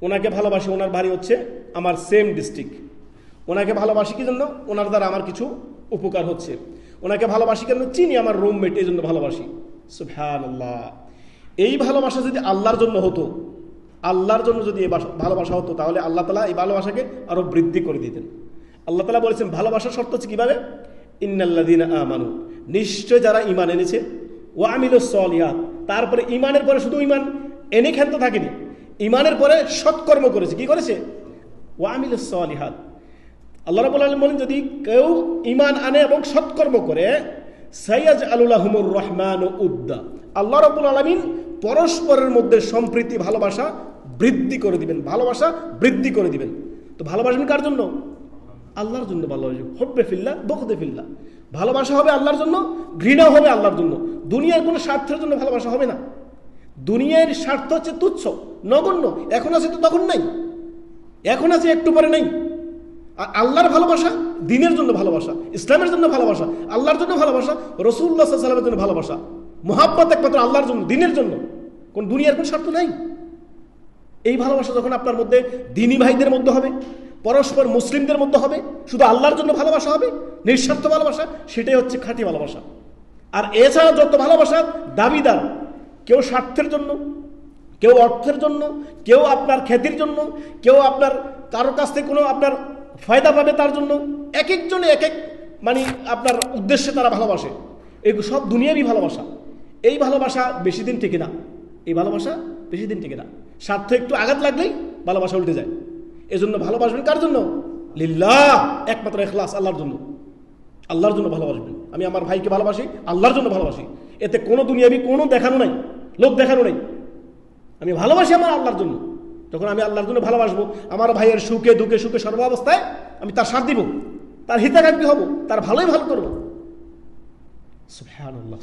ওনাকে ভালোবাসি, ওনার বাড়ি হচ্ছে আমার সেম ডিস্ট্রিক্ট। ওনাকে ভালোবাসি কি জন্য? ওনার দ্বারা আমার কিছু উপকার হচ্ছে। ওনাকে ভালোবাসি কেন? চিনি, আমার রুমমেট, এই জন্য ভালোবাসি। সুবহানাল্লাহ। এই ভালোবাসা যদি আল্লাহর জন্য হতো, আল্লাহর জন্য যদি এই ভালোবাসা হতো, তাহলে আল্লাহ তাআলা এই ভালোবাসাকে আরো বৃদ্ধি করে দিতেন। আল্লাহ তাআলা বলেছেন ভালোবাসার শর্ত হচ্ছে কিভাবে? ইন্নাল্লাযীনা আমানু, নিশ্চয় যারা ঈমান এনেছে, ওয়া আমিলুস সলিহাত, তারপরে ঈমানের পরে শুধু ঈমান এনে ক্ষান্ত থাকেনি, ঈমানের পরে সৎকর্ম করেছে। কি করেছে? ওয়া আমিলুস সলিহাত। আল্লাহ রাব্বুল আলামিন বলেন যদি কেউ ঈমান আনে এবং সৎকর্ম করে, সাইয়াজআলু লাহুমুর রহমানু উদ্দা, আল্লাহ রাব্বুল আলামিন পরস্পরের মধ্যে সম্প্রীতি, ভালোবাসা বৃদ্ধি করে দিবেন, ভালোবাসা বৃদ্ধি করে দিবেন। তো ভালোবাসবেন কার জন্য? আল্লাহর জন্য ভালোবাসবেন। হুব্বে ফিল্লাহ বুগদে ফিল্লাহ, ভালোবাসা হবে আল্লাহর জন্য, ঘৃণা হবে আল্লাহর জন্য। দুনিয়ার কোনো স্বার্থের জন্য ভালোবাসা হবে না। দুনিয়ার স্বার্থ হচ্ছে তুচ্ছ, নগণ্য। এখন আছে তো তখন নাই, এখন আছে একটু পরে নাই। আর আল্লাহর ভালোবাসা, দ্বীনের জন্য ভালোবাসা, ইসলামের জন্য ভালোবাসা, আল্লাহর জন্য ভালোবাসা, রাসূলুল্লাহ সাল্লাল্লাহু আলাইহি ওয়াসাল্লামের জন্য ভালোবাসা, মুহাব্বত একমাত্র আল্লাহর জন্য, দ্বীনের জন্য। কোন দুনিয়ার কোন স্বার্থ নাই। এই ভালোবাসা যখন আপনার মধ্যে দ্বীনী ভাইদের মধ্যে হবে, পরস্পর মুসলিমদের মধ্যে হবে, শুধু আল্লাহর জন্য ভালোবাসা হবে, নিঃস্বার্থ ভালোবাসা, সেটাই হচ্ছে খাঁটি ভালোবাসা। আর এছাড়া যত ভালোবাসা দাবিদার, কেউ স্বার্থের জন্য, কেউ অর্থের জন্য, কেউ আপনার খ্যাতির জন্য, কেউ আপনার কারোর কাছ থেকে কোনো আপনার ফায়দা পাবে তার জন্য, এক একজনে এক এক মানে আপনার উদ্দেশ্যে তারা ভালোবাসে। এগুলো সব দুনিয়ারই ভালোবাসা। এই ভালোবাসা বেশি দিন টিকে না, এই ভালোবাসা বেশি দিন টিকে না। স্বার্থ একটু আঘাত লাগলেই ভালোবাসা উল্টে যায়। এজন্য ভালোবাসবেন কার জন্য? লিল্লাহ, একমাত্র ইখলাস, আল্লাহর জন্য। আল্লাহর জন্য ভালোবাসবেন। আমি আমার ভাইকে ভালোবাসি, আল্লাহর জন্য ভালোবাসি। এতে কোনো দুনিয়াবি কোনো দেখানো নাই, লোক দেখানো নাই। আমি ভালোবাসি আমার আল্লাহর জন্য। যখন আমি আল্লাহর জন্য ভালোবাসবো, আমার ভাইয়ের সুখে দুঃখে সুখে সর্বাবস্থায় আমি তার সাথ দিব, তার হিতাকাঙ্ক্ষী হব, তার ভালোই ভালো করবো। সুবহানাল্লাহ।